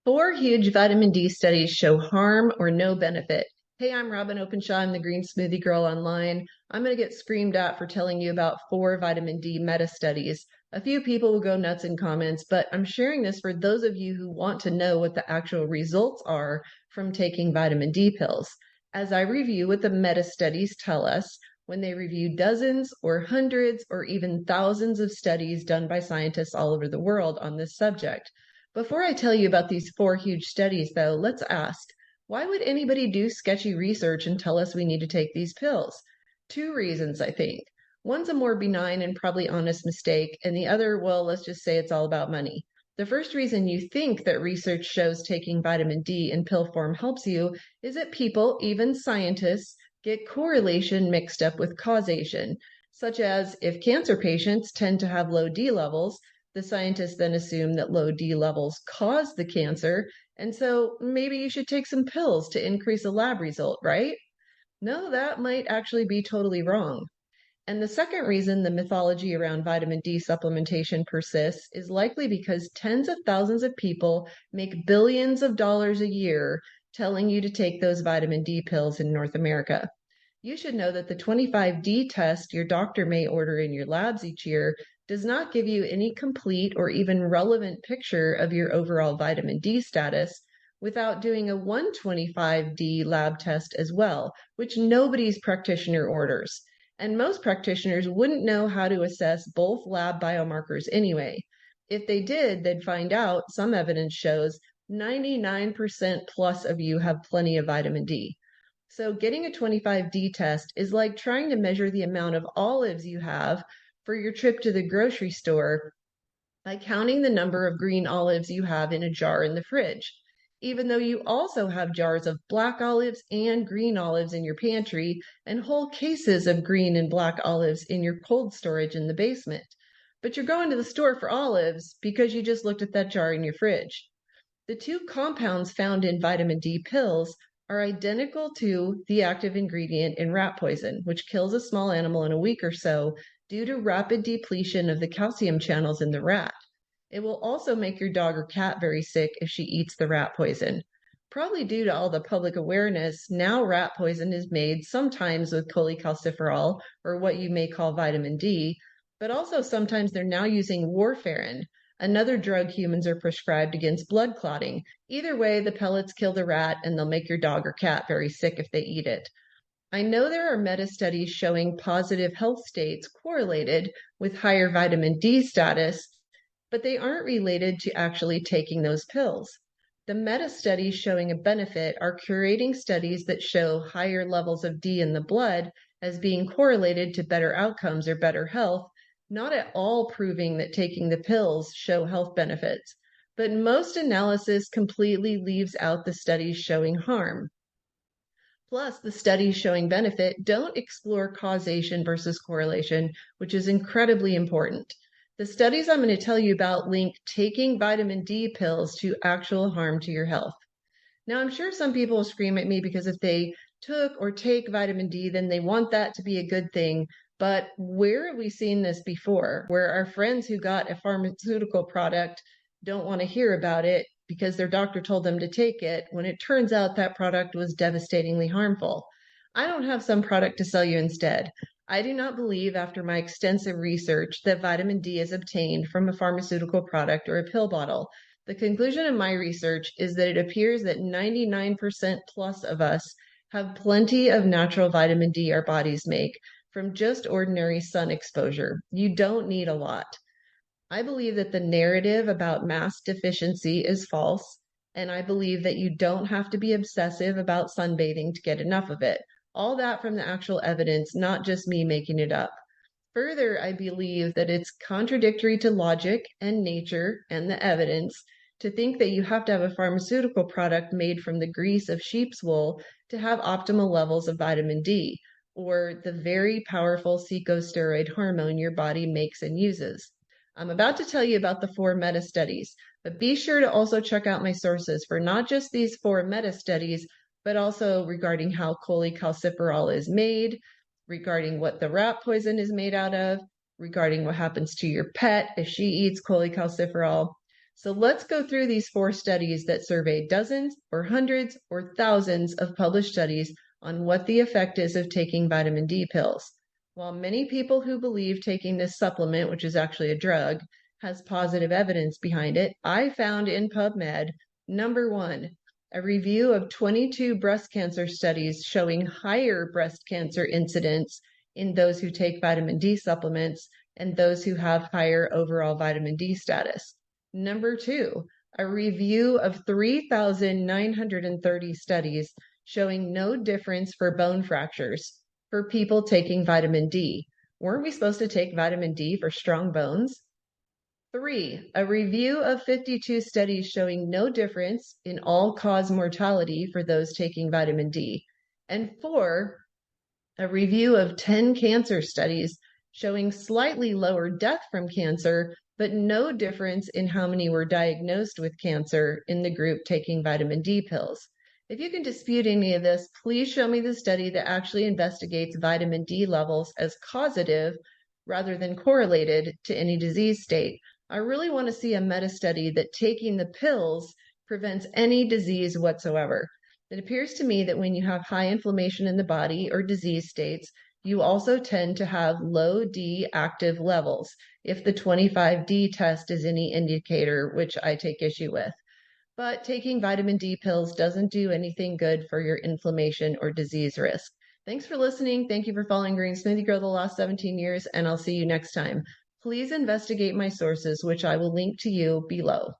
Four huge vitamin D studies show harm or no benefit. Hey, I'm Robin Openshaw. I'm the Green Smoothie Girl online. I'm going to get screamed at for telling you about four vitamin D meta studies. A few people will go nuts in comments, but I'm sharing this for those of you who want to know what the actual results are from taking vitamin D pills. As I review what the meta studies tell us, when they review dozens or hundreds or even thousands of studies done by scientists all over the world on this subject. Before I tell you about these four huge studies, though, let's ask, why would anybody do sketchy research and tell us we need to take these pills? Two reasons, I think. One's a more benign and probably honest mistake, and the other, well, let's just say it's all about money. The first reason you think that research shows taking vitamin D in pill form helps you is that people, even scientists, get correlation mixed up with causation, such as if cancer patients tend to have low D levels, the scientists then assume that low D levels cause the cancer, and so maybe you should take some pills to increase a lab result, right? No, that might actually be totally wrong. And the second reason the mythology around vitamin D supplementation persists is likely because tens of thousands of people make billions of dollars a year telling you to take those vitamin D pills in North America. You should know that the 25D test your doctor may order in your labs each year does not give you any complete or even relevant picture of your overall vitamin D status without doing a 125D lab test as well, which nobody's practitioner orders. And most practitioners wouldn't know how to assess both lab biomarkers anyway. If they did, they'd find out some evidence shows 99% plus of you have plenty of vitamin D. So getting a 25D test is like trying to measure the amount of olives you have for your trip to the grocery store by counting the number of green olives you have in a jar in the fridge, even though you also have jars of black olives and green olives in your pantry and whole cases of green and black olives in your cold storage in the basement. But you're going to the store for olives because you just looked at that jar in your fridge. The two compounds found in vitamin D pills are identical to the active ingredient in rat poison, which kills a small animal in a week or so due to rapid depletion of the calcium channels in the rat. It will also make your dog or cat very sick if she eats the rat poison. Probably due to all the public awareness, now rat poison is made sometimes with cholecalciferol, or what you may call vitamin D, but also sometimes they're now using warfarin, another drug humans are prescribed against blood clotting. Either way, the pellets kill the rat and they'll make your dog or cat very sick if they eat it. I know there are meta studies showing positive health states correlated with higher vitamin D status, but they aren't related to actually taking those pills. The meta studies showing a benefit are curating studies that show higher levels of D in the blood as being correlated to better outcomes or better health, not at all proving that taking the pills show health benefits. But most analysis completely leaves out the studies showing harm. Plus, the studies showing benefit don't explore causation versus correlation, which is incredibly important. The studies I'm going to tell you about link taking vitamin D pills to actual harm to your health. Now, I'm sure some people will scream at me because if they took or take vitamin D, then they want that to be a good thing. But where have we seen this before? Where our friends who got a pharmaceutical product don't want to hear about it because their doctor told them to take it when it turns out that product was devastatingly harmful. I don't have some product to sell you instead. I do not believe, after my extensive research, that vitamin D is obtained from a pharmaceutical product or a pill bottle. The conclusion of my research is that it appears that 99% plus of us have plenty of natural vitamin D our bodies make from just ordinary sun exposure. You don't need a lot. I believe that the narrative about mass deficiency is false, and I believe that you don't have to be obsessive about sunbathing to get enough of it. All that from the actual evidence, not just me making it up. Further, I believe that it's contradictory to logic and nature and the evidence to think that you have to have a pharmaceutical product made from the grease of sheep's wool to have optimal levels of vitamin D, or the very powerful corticosteroid hormone your body makes and uses. I'm about to tell you about the four meta studies, but be sure to also check out my sources for not just these four meta studies, but also regarding how cholecalciferol is made, regarding what the rat poison is made out of, regarding what happens to your pet if she eats cholecalciferol. So let's go through these 4 studies that surveyed dozens or hundreds or thousands of published studies on what the effect is of taking vitamin D pills. While many people who believe taking this supplement, which is actually a drug, has positive evidence behind it, I found in PubMed, number 1, a review of 22 breast cancer studies showing higher breast cancer incidence in those who take vitamin D supplements and those who have higher overall vitamin D status. Number 2, a review of 3,930 studies showing no difference for bone fractures for people taking vitamin D. Weren't we supposed to take vitamin D for strong bones? 3, a review of 52 studies showing no difference in all-cause mortality for those taking vitamin D. And 4, a review of 10 cancer studies showing slightly lower death from cancer, but no difference in how many were diagnosed with cancer in the group taking vitamin D pills. If you can dispute any of this, please show me the study that actually investigates vitamin D levels as causative rather than correlated to any disease state. I really want to see a meta-study that taking the pills prevents any disease whatsoever. It appears to me that when you have high inflammation in the body or disease states, you also tend to have low D active levels, if the 25D test is any indicator, which I take issue with. But taking vitamin D pills doesn't do anything good for your inflammation or disease risk. Thanks for listening. Thank you for following Green Smoothie Girl the last 17 years, and I'll see you next time. Please investigate my sources, which I will link to you below.